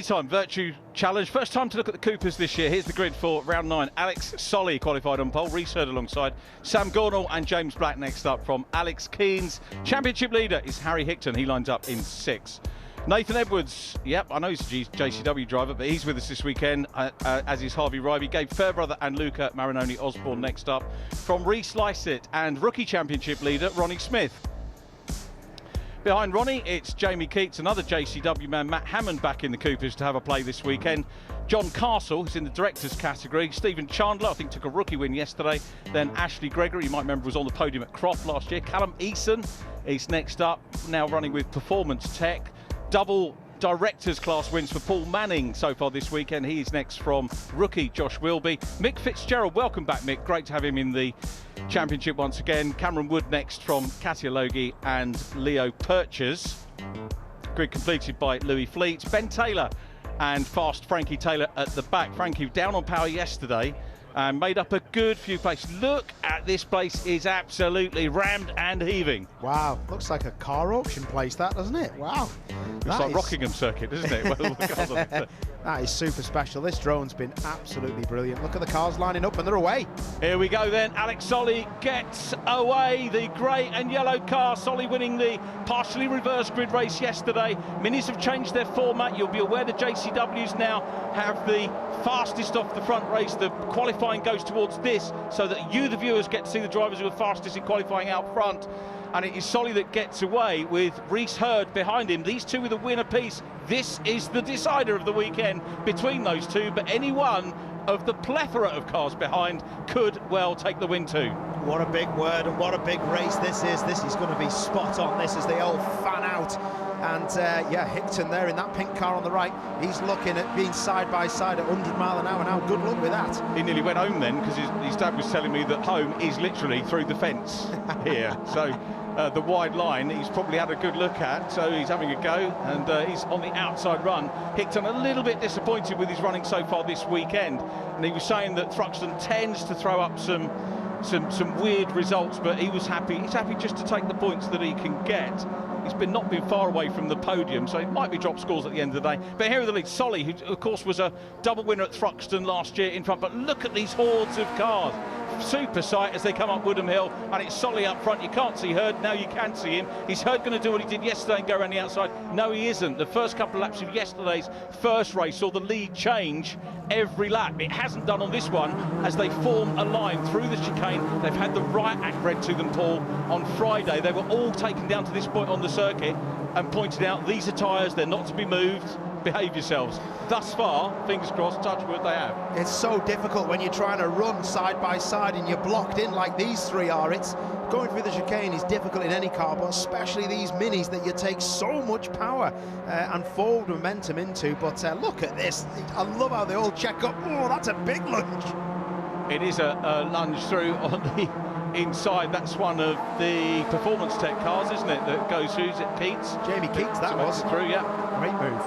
Anytime Vertu Challenge. First time to look at the Coopers this year. Here's the grid for round 9. Alex Solly qualified on pole. Reese Hurd alongside Sam Gornall and James Black next up from Alex Keynes. Championship leader is Harry Hickton. He lines up in 6th. Nathan Edwards, yep, I know he's a JCW driver, but he's with us this weekend, as is Harvey Ryby. Gabe Fairbrother and Luca Marinoni Osborne next up. From Reese Lycett and rookie championship leader Ronnie Smith. Behind Ronnie, it's Jamie Keats, another JCW man, Matt Hammond back in the Coopers to have a play this weekend. John Castle, who's in the directors category. Stephen Chandler, I think, took a rookie win yesterday. Then Ashley Gregory, you might remember, was on the podium at Croft last year. Callum Eason is next up, now running with Performance Tech. Double directors class wins for Paul Manning so far this weekend. He is next from rookie Josh Wilby. Mick Fitzgerald, welcome back, Mick. Great to have him in the championship once again. Cameron Wood next from Katia Logie and Leo Purchase. Grid completed by Louis Fleet. Ben Taylor and fast Frankie Taylor at the back. Frankie down on power yesterday and made up a good few places. Look at this place, is absolutely rammed and heaving. Wow, looks like a car auction place, that, doesn't it? Wow. It's like Rockingham Circuit, isn't it? Well, the cars on it. That is super special. This drone's been absolutely brilliant. Look at the cars lining up and they're away. Here we go then. Alex Solly gets away. The grey and yellow car. Solly winning the partially reversed grid race yesterday. Minis have changed their format. You'll be aware the JCWs now have the fastest off the front race. The qualifying goes towards this so that you, the viewers, get to see the drivers who are fastest in qualifying out front. And it is Solly that gets away with Reese Hurd behind him. These two with a win apiece. This is the decider of the weekend between those two, but any one of the plethora of cars behind could well take the win too. What a big word and what a big race this is. This is going to be spot on. This is the old fan out. And yeah, Hickton there in that pink car on the right. He's looking at being side by side at 100 mile an hour now. Good luck with that. He nearly went home then, because his dad was telling me that home is literally through the fence here. So the wide line he's probably had a good look at, so he's having a go, and he's on the outside run. Hickton a little bit disappointed with his running so far this weekend, and he was saying that Thruxton tends to throw up some weird results, but he was happy. He's happy just to take the points that he can get. He's not been far away from the podium, so it might be drop scores at the end of the day. But here are the lead. Solly, who of course was a double winner at Thruxton last year in front, but look at these hordes of cars. Super sight as they come up Woodham Hill, and it's Solly up front. You can't see Hurd, now you can see him. Is Hurd going to do what he did yesterday and go around the outside? No, he isn't. The first couple of laps of yesterday's first race saw the lead change every lap. It hasn't done on this one as they form a line through the chicane. They've had the right act read to them, Paul. On Friday, they were all taken down to this point on the circuit and pointed out, these are tyres, they're not to be moved. Behave yourselves. Thus far, fingers crossed, touch wood, they have. It's so difficult when you're trying to run side by side and you're blocked in like these three are. It's going through the chicane is difficult in any car, but especially these minis that you take so much power and forward momentum into. But look at this. I love how they all check up. Oh, that's a big lunge. It is a lunge through on the inside. That's one of the Performance Tech cars, isn't it, that goes through? Is it Keats? Jamie Keats, that was. Through, yeah. Great move.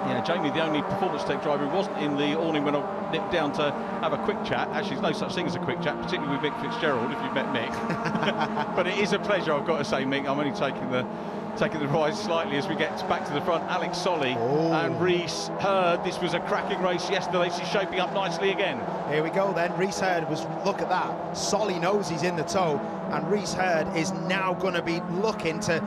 Yeah, Jamie, the only Performance Tech driver who wasn't in the awning when I nipped down to have a quick chat. Actually, there's no such thing as a quick chat, particularly with Mick Fitzgerald, if you've met Mick. But it is a pleasure, I've got to say, Mick. I'm only taking the rise slightly as we get back to the front. Alex Solly and Reese Hurd. This was a cracking race yesterday. She's shaping up nicely again. Here we go then. Reese Hurd was, look at that. Solly knows he's in the tow, and Reese Hurd is now going to be looking to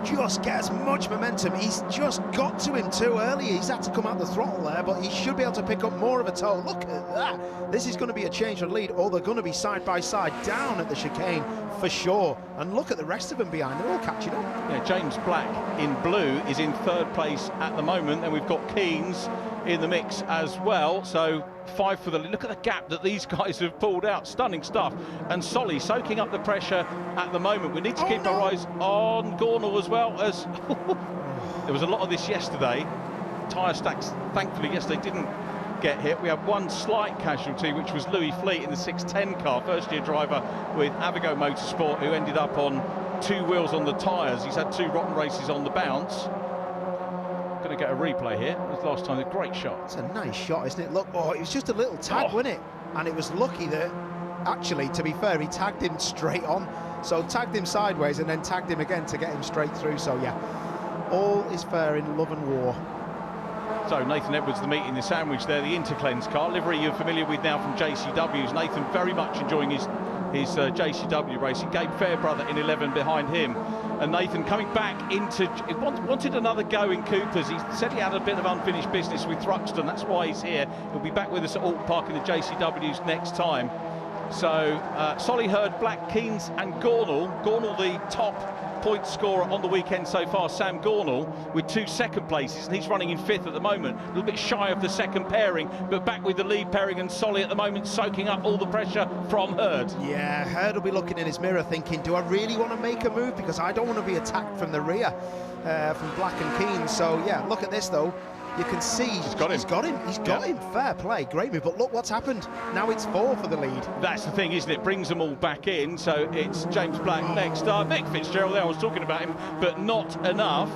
just get as much momentum. He's just got to him too early. He's had to come out the throttle there, but he should be able to pick up more of a tow. Look at that. This is going to be a change of lead, or they're going to be side by side down at the chicane for sure. And look at the rest of them behind. They're all catching up. Yeah, James Black in blue is in 3rd place at the moment, and we've got Keynes in the mix as well. So 5 for the lead. Look at the gap that these guys have pulled out. Stunning stuff. And Solly soaking up the pressure at the moment. We need to keep our eyes on Gornall as well, as there was a lot of this yesterday. Tyre stacks, thankfully, yesterday didn't get hit. We had one slight casualty, which was Louis Fleet in the 610 car, first-year driver with Avigo Motorsport, who ended up on 2 wheels on the tyres. He's had 2 rotten races on the bounce. Going to get a replay here. It was last time. A great shot. It's a nice shot, isn't it? Look, it was just a little tag, wasn't it? And it was lucky that, actually, to be fair, he tagged him straight on. So tagged him sideways and then tagged him again to get him straight through. So yeah, all is fair in love and war. So Nathan Edwards, the meat in the sandwich there, the Intercleanse car. Livery you're familiar with now from JCW's. Nathan very much enjoying his JCW racing. Gabe Fairbrother in 11 behind him. And Nathan coming back into... He wanted another go in Coopers. He said he had a bit of unfinished business with Thruxton. That's why he's here. He'll be back with us at Alton Park in the JCW's next time. So Solly Hurd, Black, Keynes and Gornall. Gornall the top point scorer on the weekend so far, Sam Gornall, with 2 second places, and he's running in 5th at the moment, a little bit shy of the second pairing, but back with the lead pairing, and Solly at the moment soaking up all the pressure from Hurd. Yeah, Hurd will be looking in his mirror thinking, do I really want to make a move, because I don't want to be attacked from the rear from Black and Keynes. So yeah, look at this though. You can see he's got him. Fair play, great move. But look what's happened. Now it's 4 for the lead. That's the thing, isn't it? Brings them all back in. So it's James Black next up. Mick Fitzgerald there, I was talking about him, but not enough.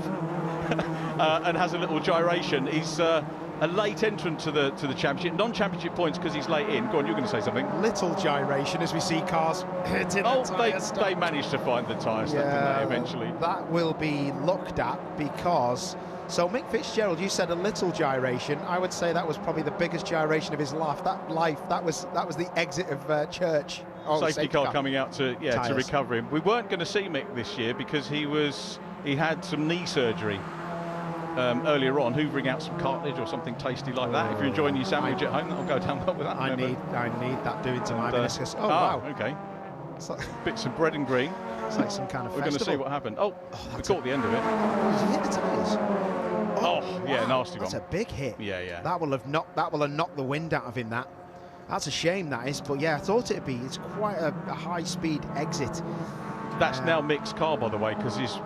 And has a little gyration. He's a late entrant to the championship. Non-championship points because he's late in. Go on, you're going to say something. Little gyration as we see cars hitting they managed to find the tyre stuff, didn't they, eventually? That will be looked at because... So Mick Fitzgerald, you said a little gyration. I would say that was probably the biggest gyration of his life. That was the exit of church. Safety car coming out to recover him. We weren't going to see Mick this year because he had some knee surgery earlier on, hoovering out some cartilage or something tasty like that. If you're enjoying your sandwich at home, that'll go down well with that. I need that doing to my meniscus. Oh wow. Okay. Bits of bread and green. It's like some kind of We're going to see what happened. Oh, we caught the end of it. Did he hit the tyres? Oh, yeah, nasty one. That's a big hit. Yeah. That will have knocked the wind out of him. That's a shame, that is. But yeah, I thought it'd be. It's quite a high-speed exit. That's now Mick's car, by the way, because his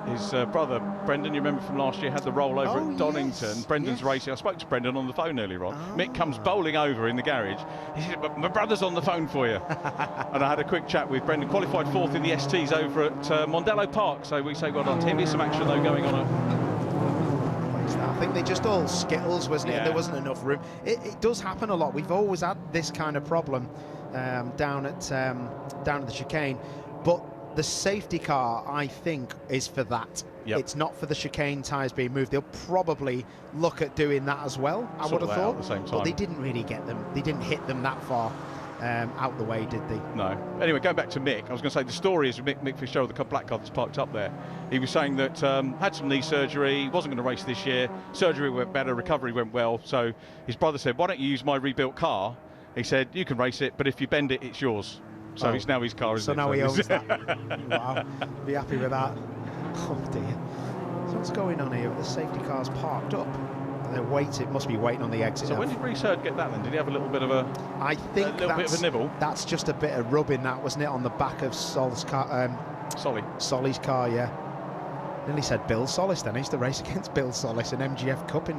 brother Brendan, you remember from last year, had the rollover at Donington. Yes, Brendan's racing. I spoke to Brendan on the phone earlier on. Mick comes bowling over in the garage. He said, "My brother's on the phone for you." And I had a quick chat with Brendan. Qualified 4th in the STs over at Mondello Park. So we say well done to him. Here's some action though going on at... I think they just all skittles, wasn't it? There wasn't enough room. It does happen a lot. We've always had this kind of problem down at the chicane, but the safety car, I think, is for that. Yep. It's not for the chicane tyres being moved. They'll probably look at doing that as well, I would have thought. At the same time. But they didn't really get them. They didn't hit them that far out the way, did they? No. Anyway, going back to Mick, I was going to say the story is Mick Fitzgerald, the black car that's parked up there. He was saying that had some knee surgery, wasn't going to race this year. Surgery went better, recovery went well. So his brother said, "Why don't you use my rebuilt car?" He said, "You can race it, but if you bend it, it's yours." So it's now his car, isn't it? So now he owns that. Wow. Be happy with that. Oh dear. So what's going on here? The safety car's parked up. They're waiting. Must be waiting on the exit. So when did Rhys Hurd get that then? Did he have a little bit of a? I think a little bit of a nibble. That's just a bit of rubbing, that wasn't it, on the back of Sol's car? Solly's car, yeah. Nearly said Bill Solis then. I used to race against Bill Solis in MGF Cup in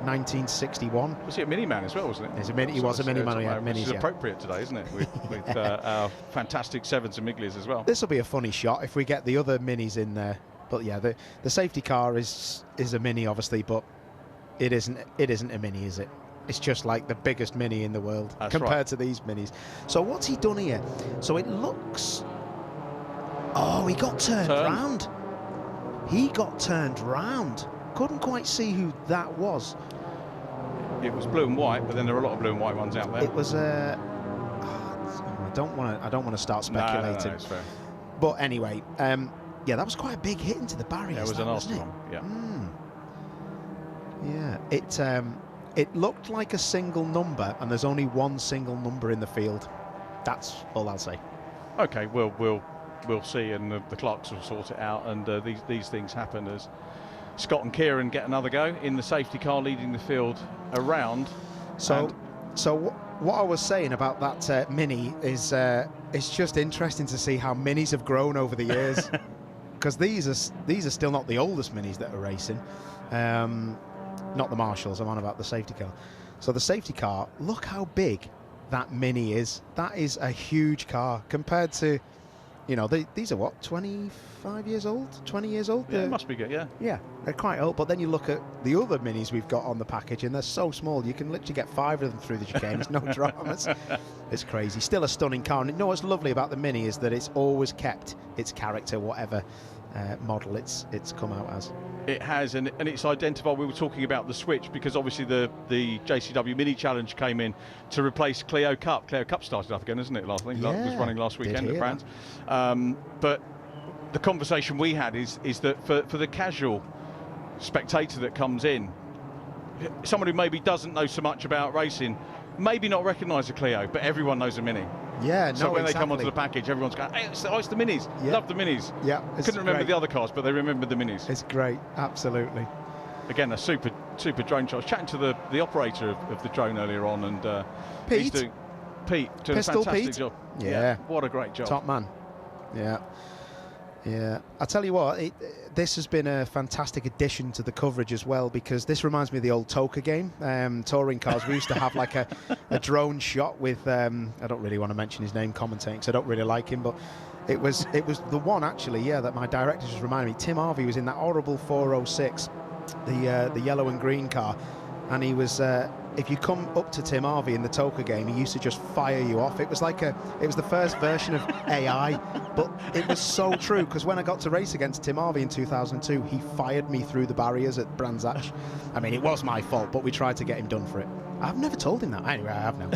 1961. Was he a mini man as well, wasn't it? He was a mini man, yeah. Which is appropriate today, isn't it? With our fantastic Sevens and Miglias as well. This will be a funny shot if we get the other minis in there. But yeah, the safety car is a mini, obviously, but it isn't a mini, is it? It's just like the biggest mini in the world compared to these minis. So what's he done here? So it looks... Oh, he got turned round. He got turned round. Couldn't quite see who that was. It was blue and white, but then there are a lot of blue and white ones out there. It was I don't want to start speculating. No, it's fair. But anyway, yeah, that was quite a big hit into the barriers. Yeah, it was a nasty one. Yeah. Yeah. It looked like a single number, and there's only one single number in the field. That's all I'll say. Okay, we'll see, and the clerks will sort it out, and these things happen as Scott and Kieran get another go in the safety car leading the field around. So what I was saying about that Mini is it's just interesting to see how Minis have grown over the years, because these are still not the oldest Minis that are racing, not the Marshalls. I'm on about the safety car. So the safety car, look how big that Mini is. That is a huge car compared to, you know, these are what, 25 years old, 20 years old? Yeah, must be good, yeah. Yeah, they're quite old, but then you look at the other Minis we've got on the package, and they're so small, you can literally get 5 of them through the chicane. It's no dramas. It's crazy. Still a stunning car. And you know what's lovely about the Mini is that it's always kept its character, whatever model it's come out as. It has, and it's identified. We were talking about the switch because obviously the JCW Mini Challenge came in to replace Clio Cup. Clio Cup started up again, isn't it? Last thing, it was running last weekend at Brands. But the conversation we had is that for the casual spectator that comes in, someone who maybe doesn't know so much about racing, maybe not recognise a Clio, but everyone knows a Mini. Yeah, so when they come onto the package, everyone's going, hey, it's the Minis. Yeah. Love the Minis. Yeah, couldn't remember the other cars, but they remembered the Minis. It's great, absolutely. Again, a super drone shot. I was chatting to the operator of the drone earlier on, and Pete doing a fantastic job. Yeah, what a great job. Top man. Yeah. I tell you what, this has been a fantastic addition to the coverage as well, because this reminds me of the old Toka game, touring cars. We used to have like a drone shot with, I don't really want to mention his name commentating because I don't really like him, but it was the one actually, that my director just reminded me. Tim Harvey was in that horrible 406, the yellow and green car, and he was, if you come up to Tim Harvey in the Toka game, he used to just fire you off. It was like it was the first version of AI, but it was so true, because when I got to race against Tim Harvey in 2002, he fired me through the barriers at Brands Hatch. I mean, it was my fault, but we tried to get him done for it. I've never told him that. Anyway, I have now.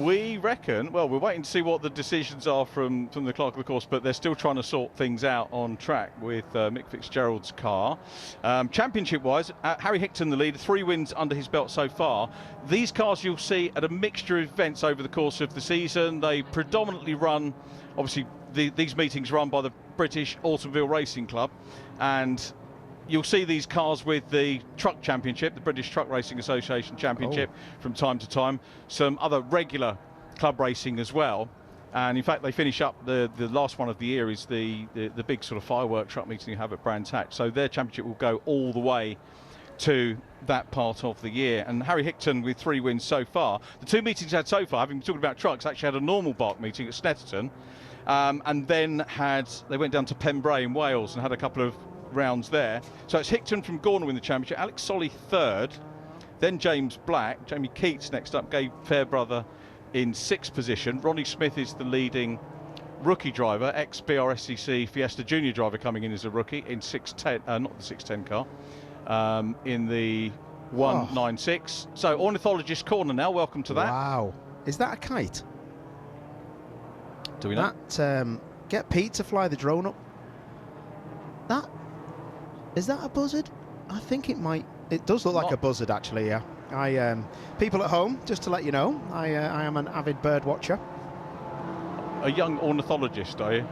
We reckon, well, we're waiting to see what the decisions are from the clerk of the course, but they're still trying to sort things out on track with Mick Fitzgerald's car. Championship-wise, Harry Hickton, the leader, 3 wins under his belt so far. These cars you'll see at a mixture of events over the course of the season. They predominantly run, obviously, these meetings run by the British Automobile Racing Club, and you'll see these cars with the Truck Championship, the British Truck Racing Association Championship, from time to time. Some other regular club racing as well. And in fact, they finish up, the last one of the year is the big sort of firework truck meeting you have at Brands Hatch. So their championship will go all the way to that part of the year. And Harry Hickton with 3 wins so far. The 2 meetings he had so far, having been talking about trucks, actually had a normal bark meeting at Snetterton. And then they went down to Pembrey in Wales and had a couple of rounds there. So it's Hickton from Gornal in the championship, Alex Solly 3rd, then James Black, Jamie Keats next up, Gabe Fairbrother in 6th position. Ronnie Smith is the leading rookie driver, ex-BRSCC Fiesta Junior driver coming in as a rookie in 610, not the 610 car, in the 196. So Ornithologist Corner now, welcome to that. Wow, is that a kite? Do we know? That, get Pete to fly the drone up. Is that a buzzard? I think it might. It does look like a buzzard, actually. Yeah. People at home, just to let you know, I am an avid bird watcher. A young ornithologist, are you?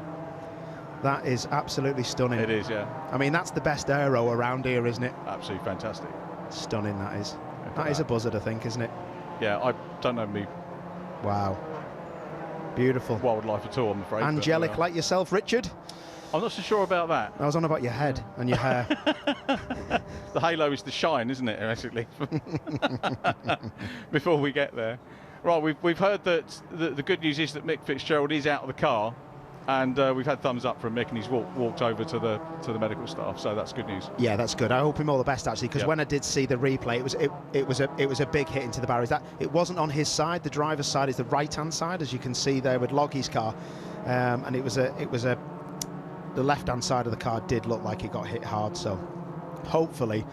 That is absolutely stunning. It is, yeah. I mean, that's the best aero around here, isn't it? Absolutely fantastic. Stunning, that is. That is a buzzard, I think, isn't it? Yeah, I don't know me. Wow. Beautiful. Wildlife at all, I'm afraid. Angelic like yourself, Richard. I'm not so sure about that. I was on about your head and your hair. The halo is the shine, isn't it, basically? Before we get there. Right, we've heard that the good news is that Mick Fitzgerald is out of the car, and we've had thumbs up from Mick, and he's walked over to the medical staff, so that's good news. Yeah, that's good. I hope him all the best, actually, because when I did see the replay, it was a big hit into the barriers. That it wasn't on his side. The driver's side is the right-hand side, as you can see there with Loggie's car, and it was a the left-hand side of the car did look like it got hit hard. So hopefully,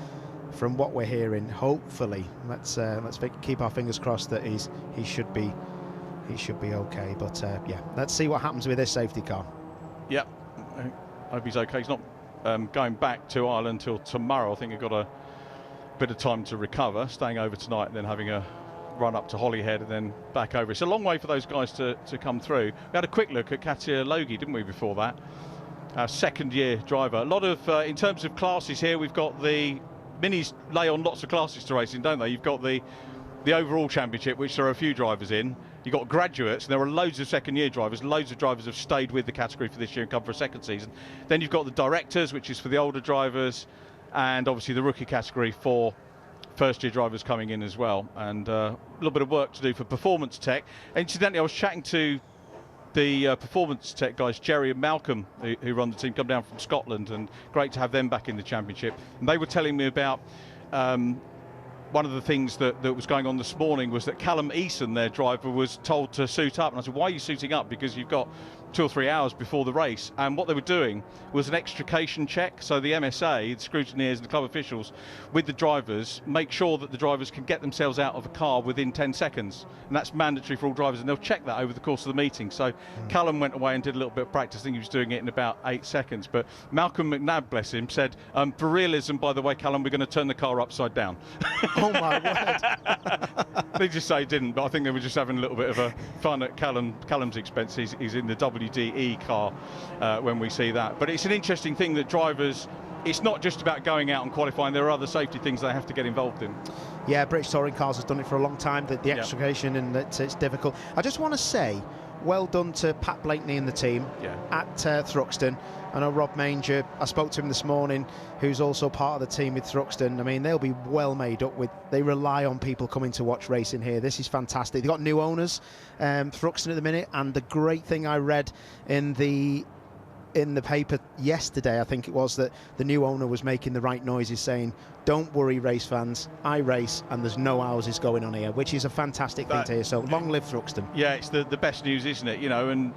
from what we're hearing, hopefully let's keep our fingers crossed that he should be okay. But yeah, let's see what happens with this safety car. Yeah, I hope he's okay. He's not going back to Ireland until tomorrow. I think he's got a bit of time to recover, staying over tonight and then having a run up to Holyhead and then back over. It's a long way for those guys to come through. We had a quick look at Katia Logie, didn't we, before that? Our 2nd-year driver. A lot of, in terms of classes here, we've got the Minis lay on lots of classes to racing, don't they? You've got the overall championship, which there are a few drivers in. You've got graduates, and there are loads of 2nd-year drivers. Loads of drivers have stayed with the category for this year and come for a 2nd season. Then you've got the directors, which is for the older drivers, and obviously the rookie category for 1st-year drivers coming in as well. And a little bit of work to do for performance tech. Incidentally, I was chatting to the performance tech guys, Jerry and Malcolm, who run the team, come down from Scotland, and great to have them back in the championship. And they were telling me about one of the things that was going on this morning was that Callum Eason, their driver, was told to suit up. And I said, why are you suiting up? Because you've got 2 or 3 hours before the race, and what they were doing was an extrication check. So the MSA, the scrutineers and the club officials with the drivers make sure that the drivers can get themselves out of a car within 10 seconds, and that's mandatory for all drivers, and they'll check that over the course of the meeting. So Callum went away and did a little bit of practice. I think he was doing it in about 8 seconds, but Malcolm McNabb, bless him, said, for realism, by the way, Callum, we're going to turn the car upside down. Oh my word. They just say he didn't, but I think they were just having a little bit of a fun at Callum's expense. He's in the WDE car when we see that. But it's an interesting thing that drivers, it's not just about going out and qualifying, there are other safety things they have to get involved in. Yeah, British Touring Cars has done it for a long time, the extrication, and it's difficult. I just want to say, well done to Pat Blakeney and the team at Thruxton. I know Rob Manger, I spoke to him this morning, who's also part of the team with Thruxton. I mean, they'll be well made up with, they rely on people coming to watch racing here. This is fantastic. They've got new owners, Thruxton at the minute, and the great thing I read in the paper yesterday, I think it was, that the new owner was making the right noises, saying, don't worry, race fans, I race and there's no houses going on here, which is a fantastic thing to hear. So long live Thruxton. Yeah, it's the best news, isn't it? You know, and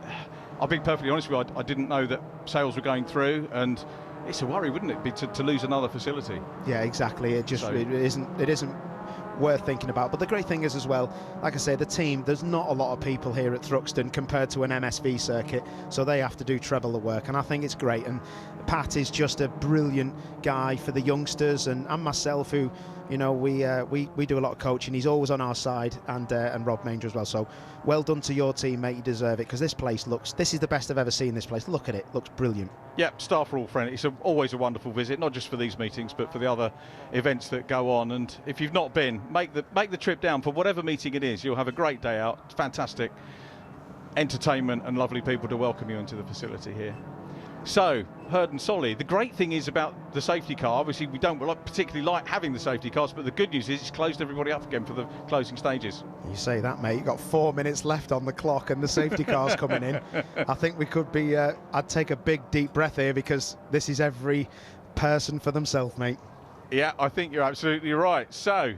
I'll be perfectly honest with you, I didn't know that sales were going through, and it's a worry, wouldn't it be, to lose another facility? Yeah, exactly. It isn't worth thinking about. But the great thing is as well, like I say, the team, there's not a lot of people here at Thruxton compared to an MSV circuit, so they have to do treble the work, and I think it's great. And Pat is just a brilliant guy for the youngsters, and myself, who, you know, we do a lot of coaching. He's always on our side, and Rob Manger as well. So well done to your team, mate. You deserve it, because this is the best I've ever seen this place. Look at it, looks brilliant. Yeah, staff are all friendly. It's always a wonderful visit, not just for these meetings, but for the other events that go on. And if you've not been, make the trip down for whatever meeting it is. You'll have a great day out. It's fantastic entertainment and lovely people to welcome you into the facility here. So, Herd and Solly, the great thing is about the safety car, obviously we don't particularly like having the safety cars, but the good news is it's closed everybody up again for the closing stages. You say that, mate. You've got 4 minutes left on the clock and the safety car's coming in. I think we could be, I'd take a big deep breath here, because this is every person for themselves, mate. Yeah, I think you're absolutely right. So,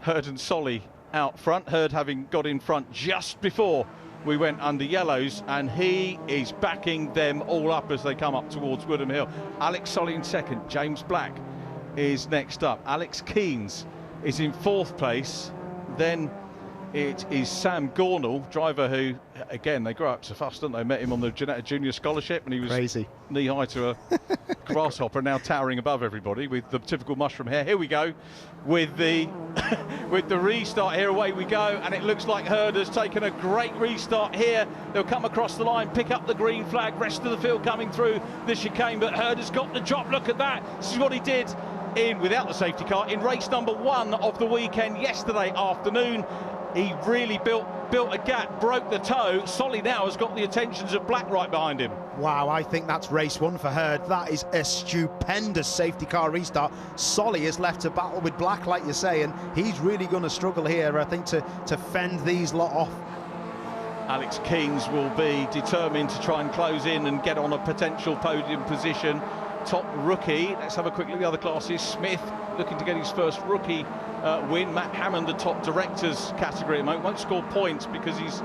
Herd and Solly out front. Herd having got in front just before we went under yellows, and he is backing them all up as they come up towards Woodham Hill. Alex Solly in second, James Black is next up. Alex Keynes is in fourth place. Then it is Sam Gornall, driver who, again, they grow up so fast, don't they? Met him on the Janetta Junior Scholarship, and he was crazy, knee-high to a grasshopper, now towering above everybody with the typical mushroom hair. Here we go with the with the restart. Here, away we go, and it looks like Herd has taken a great restart here. They'll come across the line, pick up the green flag, rest of the field coming through the chicane, but Herd has got the drop. Look at that. This is what he did without the safety car in race number 1 of the weekend yesterday afternoon. He really built a gap, broke the toe. Solly now has got the attentions of Black right behind him. Wow, I think that's race 1 for Herd. That is a stupendous safety car restart. Solly is left to battle with Black, like you say, and he's really going to struggle here, I think, to fend these lot off. Alex Keynes will be determined to try and close in and get on a potential podium position. Top rookie, let's have a quick look at the other classes. Smith looking to get his first rookie win. Matt Hammond, the top directors category at the moment, won't score points because he's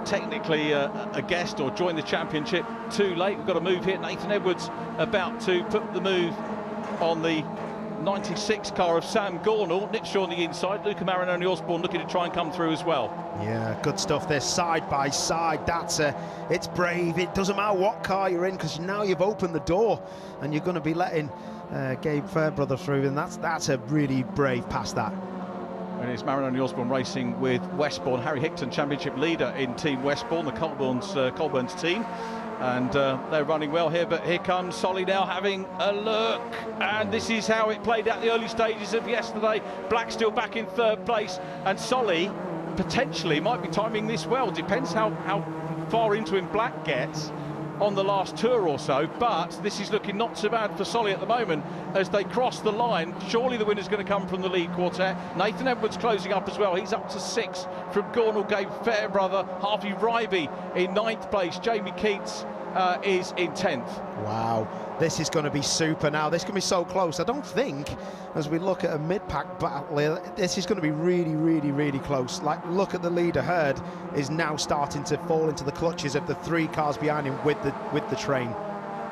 technically a guest or joined the championship too late. We've got a move here. Nathan Edwards about to put the move on the 96 car of Sam Gornall. Nick Shaw on the inside. Luca Marinoni Osborne looking to try and come through as well. Yeah, good stuff there, side by side. It's brave. It doesn't matter what car you're in, because now you've opened the door and you're going to be letting Gabe Fairbrother through, and that's a really brave pass, that. And it's Marinoni Osborne racing with Westbourne. Harry Hickton, championship leader in Team Westbourne, the Colburn's team. And they're running well here, but here comes Solly now having a look, and this is how it played out the early stages of yesterday. Black still back in third place, and Solly potentially might be timing this well. Depends how far into him Black gets on the last tour or so, but this is looking not so bad for Solly at the moment as they cross the line. Surely the winner's going to come from the lead quartet. Nathan Edwards closing up as well. He's up to 6 from Gornall, Gabe Fairbrother. Harvey Ryby in 9th place. Jamie Keats is in 10th. Wow, this is going to be super now. This can be so close. I don't think, as we look at a mid-pack battle here, this is going to be really, really, really close. Like, look at the leader. Herd is now starting to fall into the clutches of the 3 cars behind him with the train.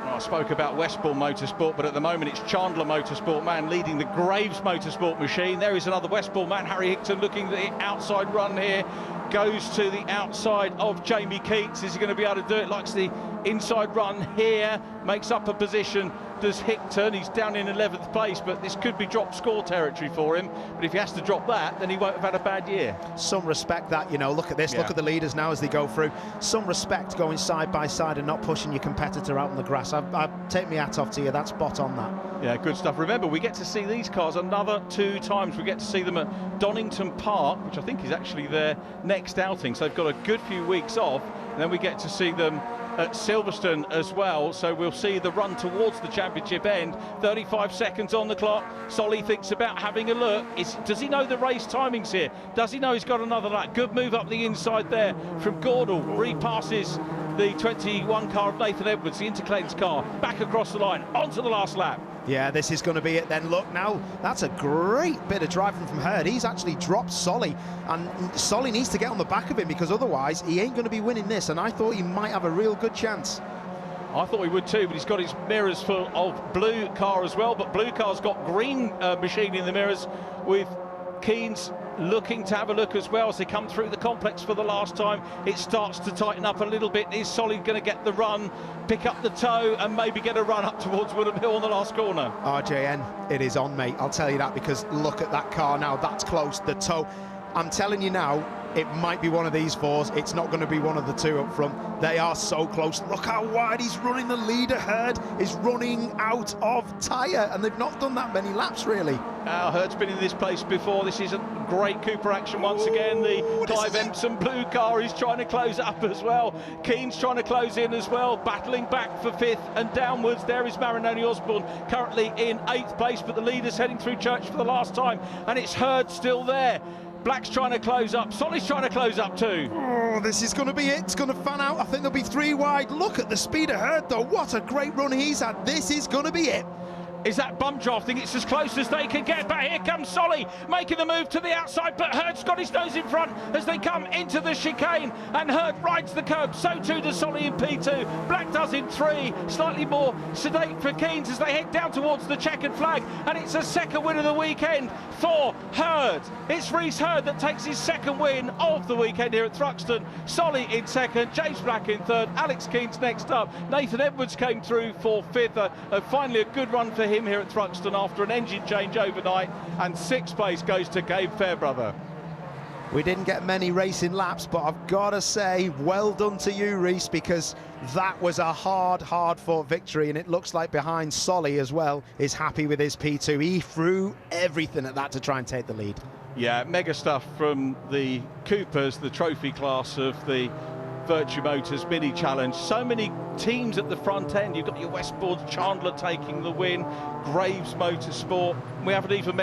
I spoke about Westbourne Motorsport, but at the moment it's Chandler Motorsport man leading the Graves Motorsport machine. There is another Westbourne man, Harry Hickton, looking at the outside run here. Goes to the outside of Jamie Keats. Is he going to be able to do it? Likes the inside run here. Makes up a position. Does Hickton. He's down in 11th place, but this could be drop score territory for him. But if he has to drop that, then he won't have had a bad year. Some respect that, you know, look at this, look at the leaders now as they go through. Some respect going side by side and not pushing your competitor out on the grass. I take my hat off to you, that's spot on that. Yeah, good stuff. Remember, we get to see these cars another 2 times. We get to see them at Donington Park, which I think is actually their next outing. So they've got a good few weeks off. And then we get to see them at Silverstone as well, so we'll see the run towards the championship end. 35 seconds on the clock. Solly thinks about having a look. Does he know the race timings here? Does he know he's got another lap? Good move up the inside there from Gordle. Repasses the 21 car of Nathan Edwards, the Interclaim's car, back across the line, onto the last lap. Yeah, this is going to be it then. Look now, that's a great bit of driving from Herd. He's actually dropped Solly, and Solly needs to get on the back of him because otherwise he ain't going to be winning this, and I thought he might have a real good chance. I thought he would too, but he's got his mirrors full of blue car as well, but blue car's got green machine in the mirrors, with Keens looking to have a look as well as they come through the complex for the last time. It starts to tighten up a little bit. Is Solly going to get the run, pick up the toe, and maybe get a run up towards Woodham Hill on the last corner? RJN, it is on, mate. I'll tell you that, because look at that car now. That's close, the toe. I'm telling you now, it might be one of these 4s. It's not going to be one of the 2 up front. They are so close. Look how wide he's running. The leader, Herd, is running out of tyre, and they've not done that many laps, really. Herd's been in this place before. This is a great Cooper action once again. The Clive Empson blue car is trying to close up as well. Keens trying to close in as well, battling back for 5th and downwards. There is Marinoni Osborne currently in 8th place, but the leader's heading through Church for the last time, and it's Herd still there. Black's trying to close up. Solly's trying to close up too. Oh, this is going to be it. It's going to fan out. I think there'll be 3 wide. Look at the speed of Herd, though. What a great run he's had. This is going to be it. Is that bump drafting? It's as close as they can get, but here comes Solly making the move to the outside, but Herd's got his nose in front as they come into the chicane, and Herd rides the curb. So too does Solly in P2. Black does in 3. Slightly more sedate for Keens as they head down towards the checkered flag, and it's a second win of the weekend for Herd. It's Reese Herd that takes his second win of the weekend here at Thruxton. Solly in 2nd, James Black in 3rd, Alex Keens next up. Nathan Edwards came through for 5th. Finally a good run for him here at Thruxton after an engine change overnight, and 6th place goes to Gabe Fairbrother. We didn't get many racing laps, but I've got to say, well done to you, Reese, because that was a hard-fought victory, and it looks like behind Solly as well is happy with his P2. He threw everything at that to try and take the lead. Yeah, mega stuff from the Coopers, the trophy class of the Vertu Motors Mini Challenge. So many teams at the front end. You've got your Westbourne Chandler taking the win, Graves Motorsport. We haven't even mentioned